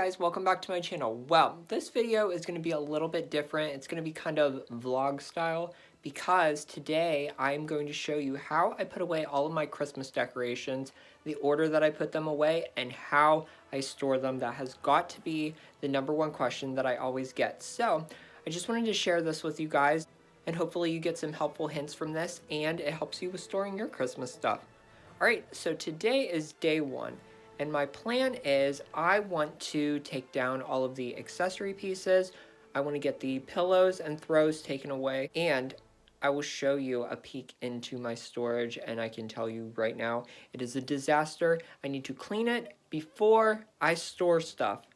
guys, welcome back to my channel. Well, this video is going to be a little bit different. It's going to be kind of vlog style because today I'm going to show you how I put away all of my Christmas decorations, the order that I put them away, and how I store them. That has got to be the #1 question that I always get. So I just wanted to share this with you guys, and hopefully you get some helpful hints from this and it helps you with storing your Christmas stuff. Alright, so today is day 1. And my plan is I want to take down all of the accessory pieces. I want to get the pillows and throws taken away. And I will show you a peek into my storage. And I can tell you right now, it is a disaster. I need to clean it before I store stuff.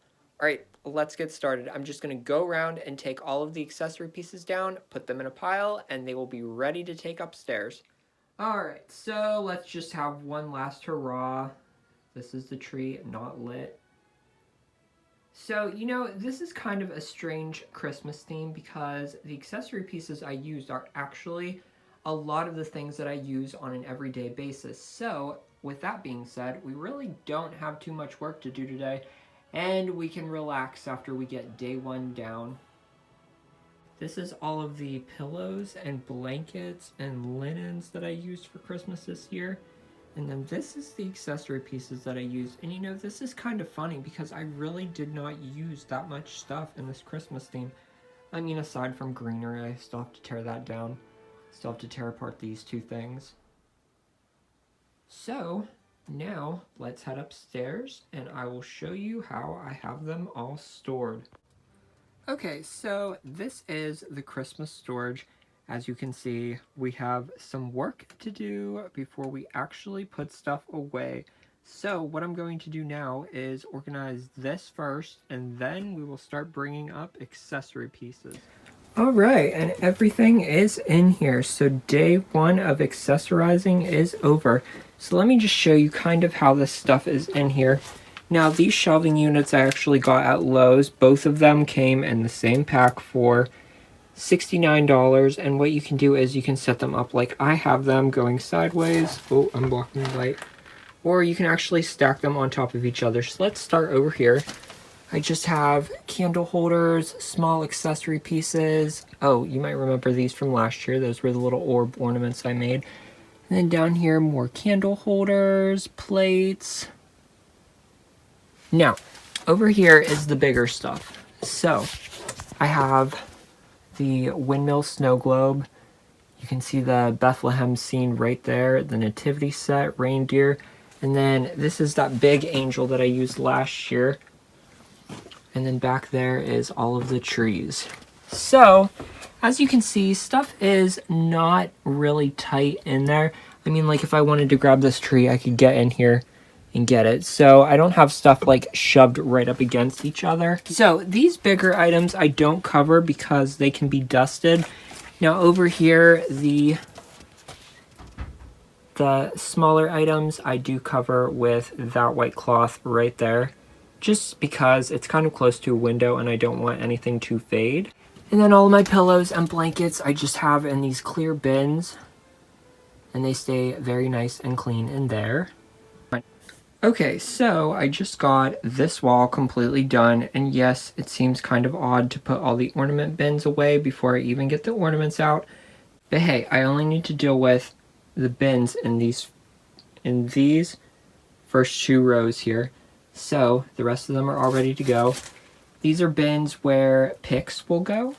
All right, let's get started. I'm just going to go around and take all of the accessory pieces down, put them in a pile, and they will be ready to take upstairs. All right, so let's just have one last hurrah. This is the tree, not lit. So, this is kind of a strange Christmas theme because the accessory pieces I used are actually a lot of the things that I use on an everyday basis. So, with that being said, we really don't have too much work to do today, and we can relax after we get day 1 down. This is all of the pillows and blankets and linens that I used for Christmas this year. And then this is the accessory pieces that I used. And this is kind of funny because I really did not use that much stuff in this Christmas theme. I mean, aside from greenery, I still have to tear that down. Still have to tear apart these two things. So, now let's head upstairs and I will show you how I have them all stored. Okay, so this is the Christmas storage. As you can see, we have some work to do before we actually put stuff away. So what I'm going to do now is organize this first, and then we will start bringing up accessory pieces. All right, and everything is in here. So day 1 of accessorizing is over. So let me just show you kind of how this stuff is in here. Now, these shelving units I actually got at Lowe's. Both of them came in the same pack for $69, and what you can do is you can set them up like I have them going sideways. Oh, I'm blocking the light. Or you can actually stack them on top of each other. So let's start over here. I just have candle holders, small accessory pieces. Oh, you might remember these from last year. Those were the little orb ornaments I made. And then down here, more candle holders, plates. Now, over here is the bigger stuff. So, I have the windmill snow globe. You can see the Bethlehem scene right there, the nativity set, reindeer, and then this is that big angel that I used last year. And then back there is all of the trees. So, as you can see, stuff is not really tight in there. I mean, like if I wanted to grab this tree, I could get in here and get it. So I don't have stuff like shoved right up against each other. So these bigger items I don't cover because they can be dusted. Now over here, the smaller items I do cover with that white cloth right there, just because it's kind of close to a window and I don't want anything to fade. And then all of my pillows and blankets I just have in these clear bins, and they stay very nice and clean in there. Okay, so I just got this wall completely done, and yes, it seems kind of odd to put all the ornament bins away before I even get the ornaments out, but hey, I only need to deal with the bins in these first 2 rows here, so the rest of them are all ready to go. These are bins where picks will go.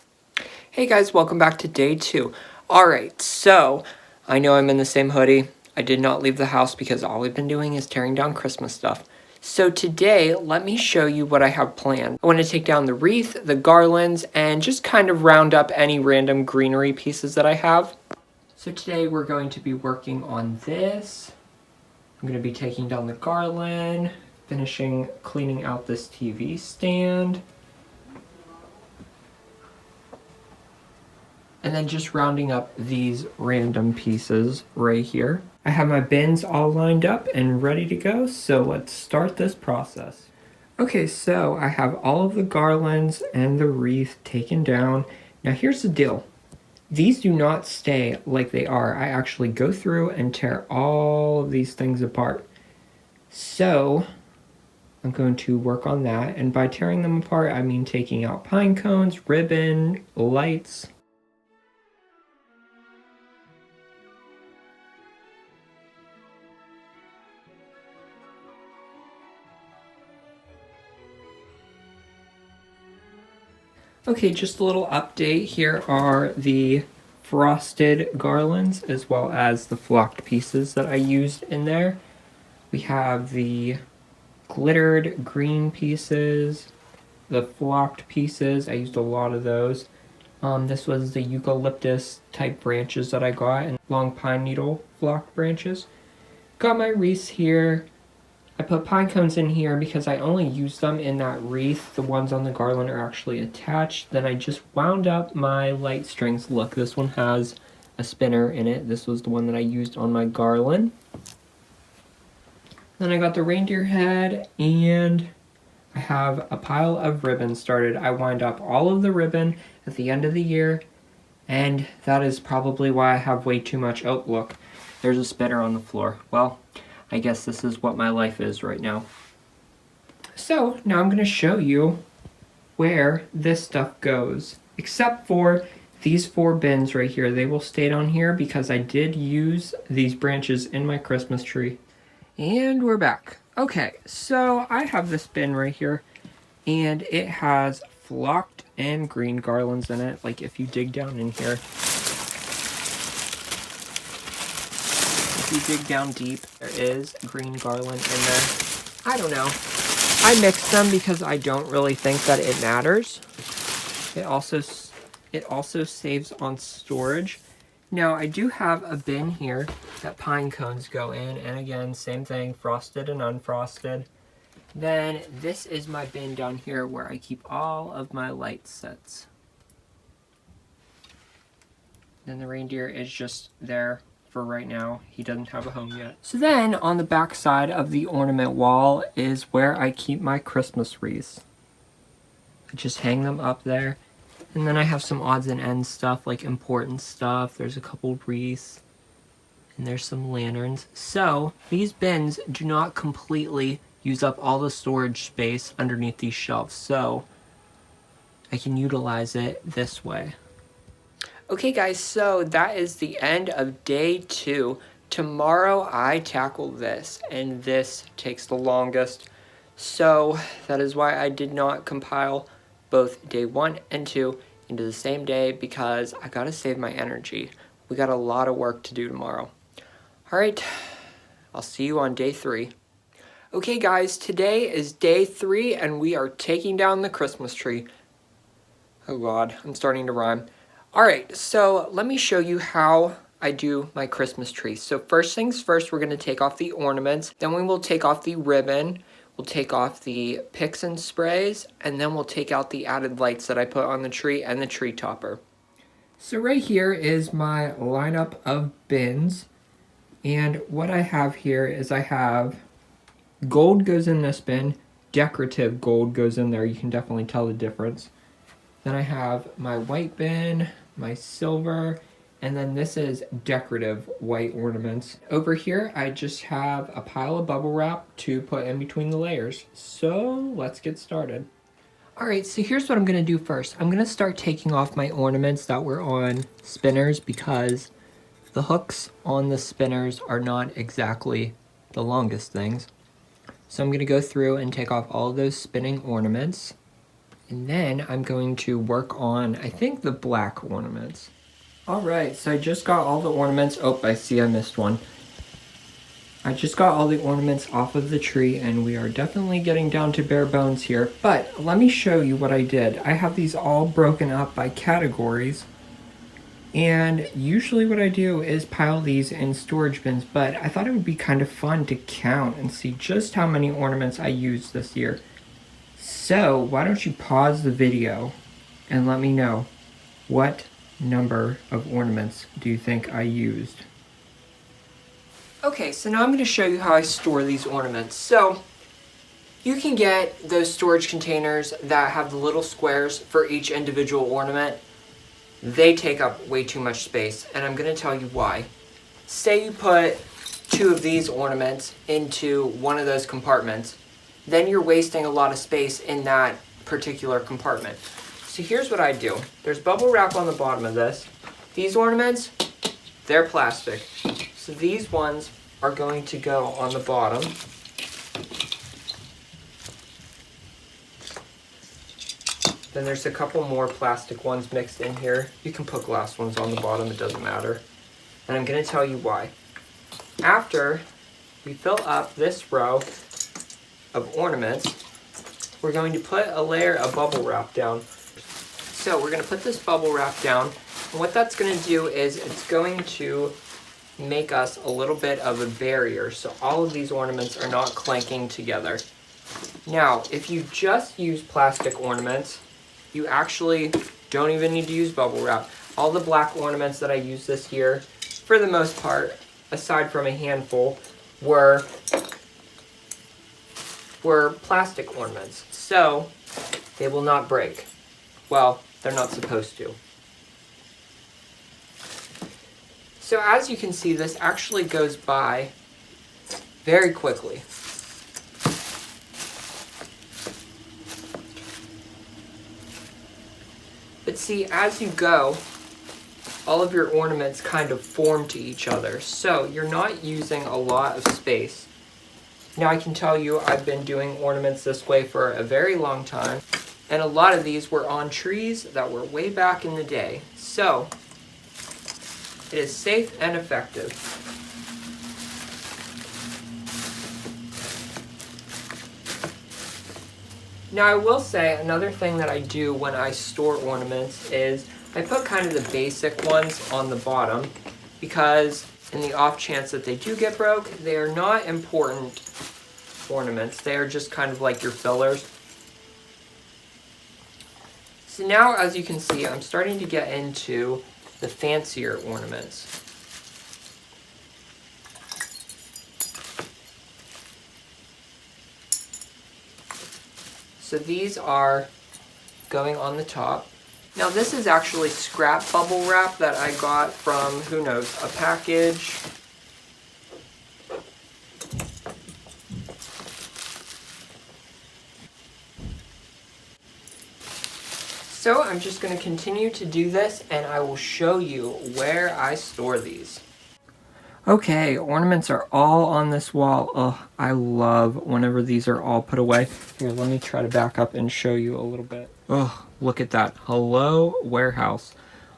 Hey guys, welcome back to day 2. Alright, so I know I'm in the same hoodie. I did not leave the house because all we've been doing is tearing down Christmas stuff. So today, let me show you what I have planned. I want to take down the wreath, the garlands, and just kind of round up any random greenery pieces that I have. So today we're going to be working on this. I'm going to be taking down the garland, finishing cleaning out this TV stand, and then just rounding up these random pieces right here. I have my bins all lined up and ready to go, so let's start this process. Okay, so I have all of the garlands and the wreath taken down. Now here's the deal. These do not stay like they are. I actually go through and tear all of these things apart. So I'm going to work on that, and by tearing them apart, I mean taking out pine cones, ribbon, lights. Okay, just a little update. Here are the frosted garlands as well as the flocked pieces that I used in there. We have the glittered green pieces, the flocked pieces. I used a lot of those. This was the eucalyptus type branches that I got, and long pine needle flocked branches. Got my wreaths here. I put pine cones in here because I only used them in that wreath. The ones on the garland are actually attached. Then I just wound up my light strings. Look, this one has a spinner in it. This was the one that I used on my garland. Then I got the reindeer head, and I have a pile of ribbon started. I wind up all of the ribbon at the end of the year, and that is probably why I have way too much. Oh, look, there's a spinner on the floor. Well, I guess this is what my life is right now. So now I'm going to show you where this stuff goes, except for these 4 bins right here. They will stay down here because I did use these branches in my Christmas tree. And we're back. Okay, so I have this bin right here, and it has flocked and green garlands in it. Like if you dig down in here, if you dig down deep, there is green garland in there. I don't know. I mixed them because I don't really think that it matters. It also saves on storage. Now I do have a bin here that pine cones go in, and again, same thing, frosted and unfrosted. Then this is my bin down here where I keep all of my light sets. Then the reindeer is just there for right now. He doesn't have a home yet. So then on the back side of the ornament wall is where I keep my Christmas wreaths. I just hang them up there. And then I have some odds and ends stuff, like important stuff. There's a couple wreaths, and there's some lanterns. So these bins do not completely use up all the storage space underneath these shelves, so I can utilize it this way. Okay guys, so that is the end of day 2. Tomorrow I tackle this, and this takes the longest. So that is why I did not compile both day 1 and 2 into the same day, because I gotta save my energy. We got a lot of work to do tomorrow. Alright, I'll see you on day 3. Okay guys, today is day 3 and we are taking down the Christmas tree. Oh god, I'm starting to rhyme. Alright, so let me show you how I do my Christmas tree. So first things first, we're going to take off the ornaments, then we will take off the ribbon, we'll take off the picks and sprays, and then we'll take out the added lights that I put on the tree and the tree topper. So right here is my lineup of bins, and what I have here is I have gold goes in this bin, decorative gold goes in there, you can definitely tell the difference. Then I have my white bin, my silver, and then this is decorative white ornaments. Over here, I just have a pile of bubble wrap to put in between the layers. So let's get started. All right, so here's what I'm gonna do first. I'm gonna start taking off my ornaments that were on spinners because the hooks on the spinners are not exactly the longest things. So I'm gonna go through and take off all of those spinning ornaments. And then I'm going to work on, I think, the black ornaments. All right, so I just got all the ornaments. Oh, I see I missed one. I just got all the ornaments off of the tree, and we are definitely getting down to bare bones here. But let me show you what I did. I have these all broken up by categories. And usually what I do is pile these in storage bins, but I thought it would be kind of fun to count and see just how many ornaments I used this year. So why don't you pause the video and let me know what number of ornaments do you think I used? Okay, so now I'm going to show you how I store these ornaments. So you can get those storage containers that have the little squares for each individual ornament. They take up way too much space, and I'm going to tell you why. Say you put 2 of these ornaments into one of those compartments. then you're wasting a lot of space in that particular compartment. So here's what I do. There's bubble wrap on the bottom of this. These ornaments, they're plastic. So these ones are going to go on the bottom. Then there's a couple more plastic ones mixed in here. You can put glass ones on the bottom, it doesn't matter. And I'm going to tell you why. After we fill up this row of ornaments, we're going to put a layer of bubble wrap down. So we're going to put this bubble wrap down, and what that's going to do is it's going to make us a little bit of a barrier so all of these ornaments are not clanking together. Now, if you just use plastic ornaments, you actually don't even need to use bubble wrap. All the black ornaments that I used this year, for the most part, aside from a handful, were plastic ornaments. So they will not break. Well, they're not supposed to. So as you can see, this actually goes by very quickly. But see, as you go, all of your ornaments kind of form to each other, so you're not using a lot of space. Now I can tell you I've been doing ornaments this way for a very long time, and a lot of these were on trees that were way back in the day, so it is safe and effective. Now I will say another thing that I do when I store ornaments is I put kind of the basic ones on the bottom, because in the off chance that they do get broke, they are not important ornaments. They are just kind of like your fillers. So now, as you can see, I'm starting to get into the fancier ornaments. So these are going on the top. Now this is actually scrap bubble wrap that I got from, who knows, a package. So I'm just going to continue to do this, and I will show you where I store these. Okay, ornaments are all on this wall. Oh, I love whenever these are all put away. Here, let me try to back up and show you a little bit. Oh, look at that. Hello, warehouse.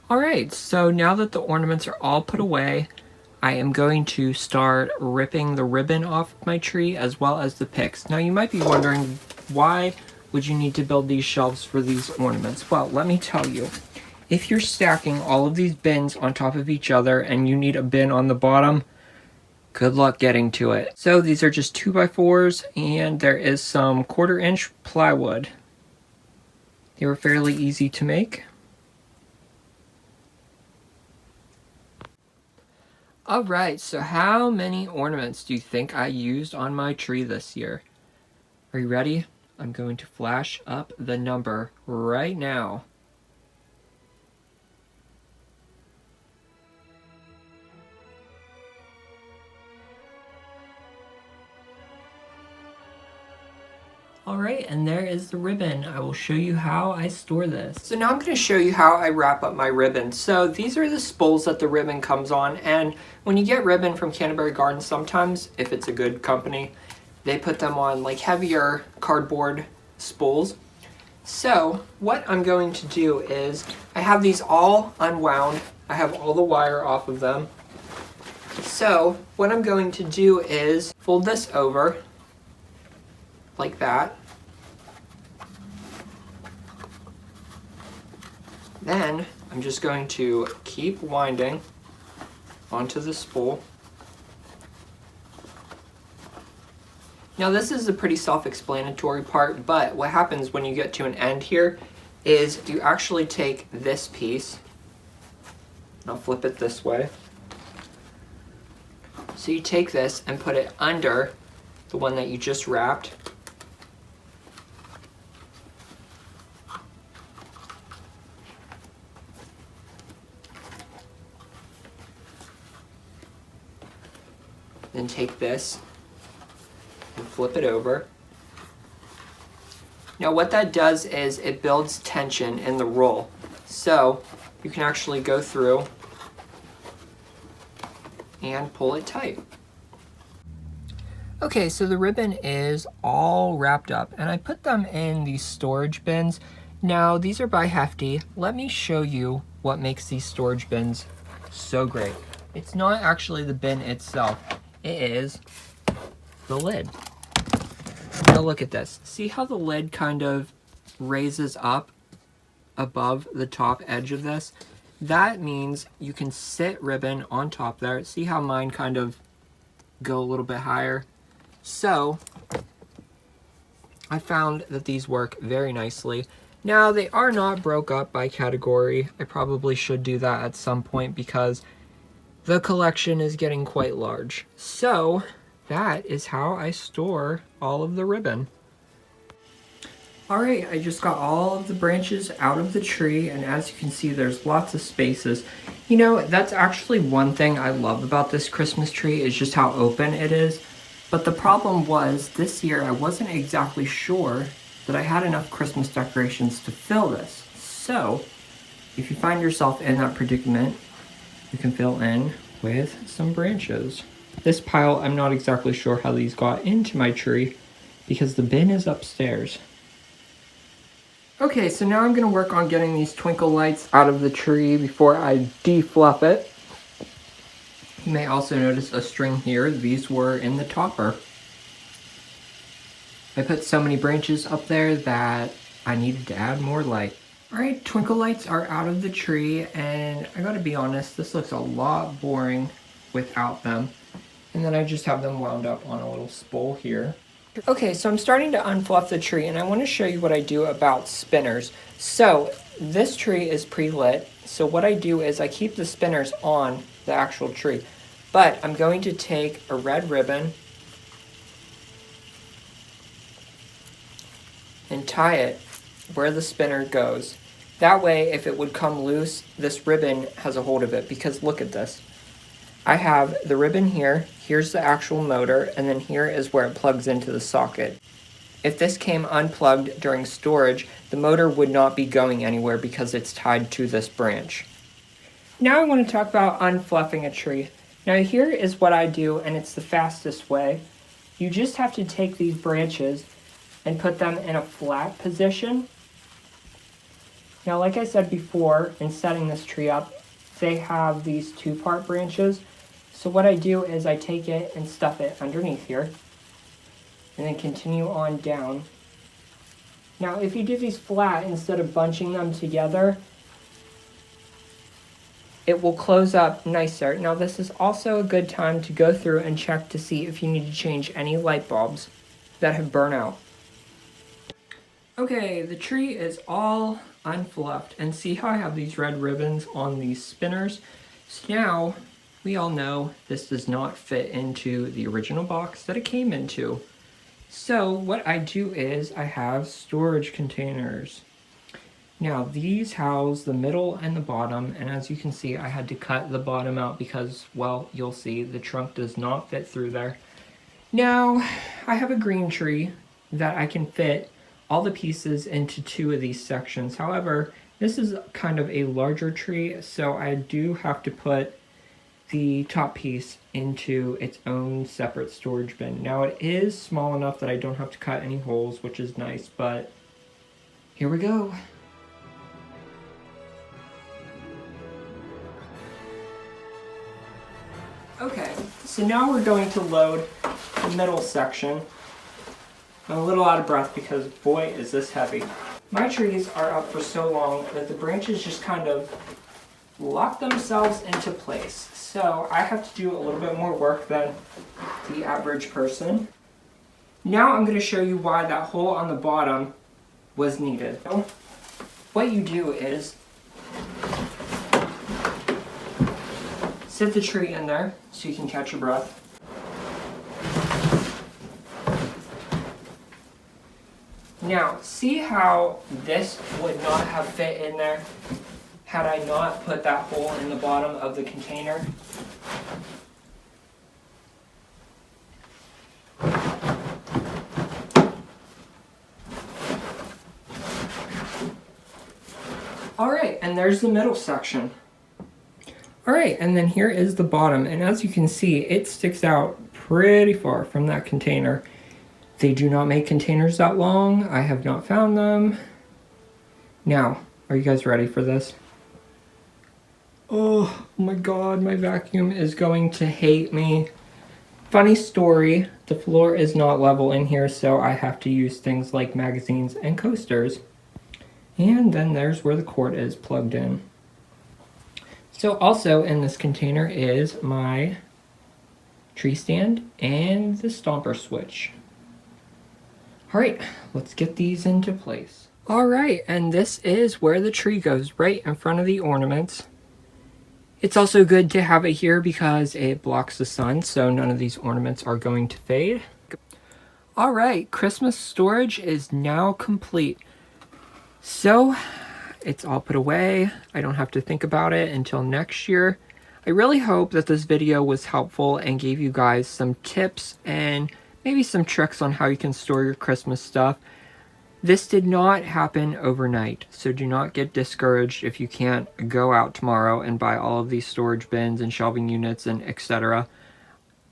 All right, so now that the ornaments are all put away, I am going to start ripping the ribbon off of my tree as well as the picks. Now you might be wondering, why would you need to build these shelves for these ornaments? Well, let me tell you. If you're stacking all of these bins on top of each other and you need a bin on the bottom, good luck getting to it. So these are just 2x4s, and there is some 1/4-inch plywood. They were fairly easy to make. Alright, so how many ornaments do you think I used on my tree this year? Are you ready? I'm going to flash up the number right now. Alright, and there is the ribbon. I will show you how I store this. So now I'm going to show you how I wrap up my ribbon. So these are the spools that the ribbon comes on, and when you get ribbon from Canterbury Gardens, sometimes, if it's a good company, they put them on like heavier cardboard spools. So what I'm going to do is, I have these all unwound. I have all the wire off of them. So what I'm going to do is fold this over like that. Then I'm just going to keep winding onto the spool. Now this is a pretty self-explanatory part, but what happens when you get to an end here is you actually take this piece, and I'll flip it this way. So you take this and put it under the one that you just wrapped. Then take this and flip it over. Now what that does is it builds tension in the roll. So you can actually go through and pull it tight. Okay, so the ribbon is all wrapped up and I put them in these storage bins. Now these are by Hefty. Let me show you what makes these storage bins so great. It's not actually the bin itself, it is the lid. Now look at this. See how the lid kind of raises up above the top edge of this? That means you can sit ribbon on top there. See how mine kind of go a little bit higher? So I found that these work very nicely. Now they are not broke up by category. I probably should do that at some point because the collection is getting quite large. So that is how I store all of the ribbon. Alright, I just got all of the branches out of the tree, and as you can see there's lots of spaces. You know, that's actually one thing I love about this Christmas tree is just how open it is. But the problem was this year I wasn't exactly sure that I had enough Christmas decorations to fill this. So if you find yourself in that predicament, you can fill in with some branches. This pile, I'm not exactly sure how these got into my tree because the bin is upstairs. Okay, so now I'm going to work on getting these twinkle lights out of the tree before I defluff it. You may also notice a string here. These were in the topper. I put so many branches up there that I needed to add more light. Alright, twinkle lights are out of the tree, and I gotta be honest, this looks a lot boring without them. And then I just have them wound up on a little spool here. Okay, so I'm starting to unfluff the tree, and I want to show you what I do about spinners. So this tree is pre-lit, so what I do is I keep the spinners on the actual tree. But I'm going to take a red ribbon and tie it where the spinner goes. That way, if it would come loose, this ribbon has a hold of it, because look at this. I have the ribbon here, here's the actual motor, and then here is where it plugs into the socket. If this came unplugged during storage, the motor would not be going anywhere because it's tied to this branch. Now I want to talk about unfluffing a tree. Now here is what I do, and it's the fastest way. You just have to take these branches and put them in a flat position. Now like I said before, in setting this tree up, they have these two-part branches. So what I do is I take it and stuff it underneath here, and then continue on down. Now if you do these flat instead of bunching them together, it will close up nicer. Now this is also a good time to go through and check to see if you need to change any light bulbs that have burnt out. Okay, the tree is all unfluffed, and see how I have these red ribbons on these spinners? So now we all know this does not fit into the original box that it came into. So what I do is I have storage containers. Now these house the middle and the bottom, and as you can see I had to cut the bottom out because, well, you'll see the trunk does not fit through there. Now I have a green tree that I can fit all the pieces into two of these sections. However, this is kind of a larger tree, so I do have to put the top piece into its own separate storage bin. Now it is small enough that I don't have to cut any holes, which is nice, but here we go. Okay, so now we're going to load the middle section. I'm a little out of breath because boy is this heavy. My trees are up for so long that the branches just kind of lock themselves into place. So I have to do a little bit more work than the average person. Now I'm going to show you why that hole on the bottom was needed. What you do is sit the tree in there so you can catch your breath. Now, see how this would not have fit in there had I not put that hole in the bottom of the container? and there's the middle section. Alright, and then here is the bottom, and as you can see, it sticks out pretty far from that container. They do not make containers that long. I have not found them. Now, are you guys ready for this? Oh my god, my vacuum is going to hate me. Funny story, the floor is not level in here, so I have to use things like magazines and coasters. And then there's where the cord is plugged in. So also in this container is my tree stand and the stomper switch. Alright, let's get these into place. Alright, and this is where the tree goes, right in front of the ornaments. It's also good to have it here because it blocks the sun, so none of these ornaments are going to fade. Alright, Christmas storage is now complete. So, it's all put away. I don't have to think about it until next year. I really hope that this video was helpful and gave you guys some tips and maybe some tricks on how you can store your Christmas stuff. This did not happen overnight, so do not get discouraged if you can't go out tomorrow and buy all of these storage bins and shelving units and etc.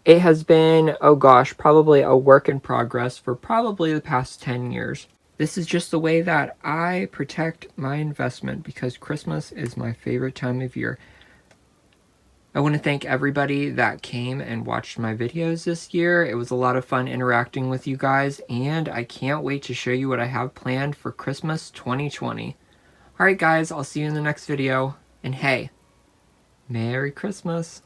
It has been, oh gosh, probably a work in progress for probably the past 10 years. This is just the way that I protect my investment because Christmas is my favorite time of year. I want to thank everybody that came and watched my videos this year. It was a lot of fun interacting with you guys, and I can't wait to show you what I have planned for Christmas 2020. Alright guys, I'll see you in the next video, and hey, Merry Christmas!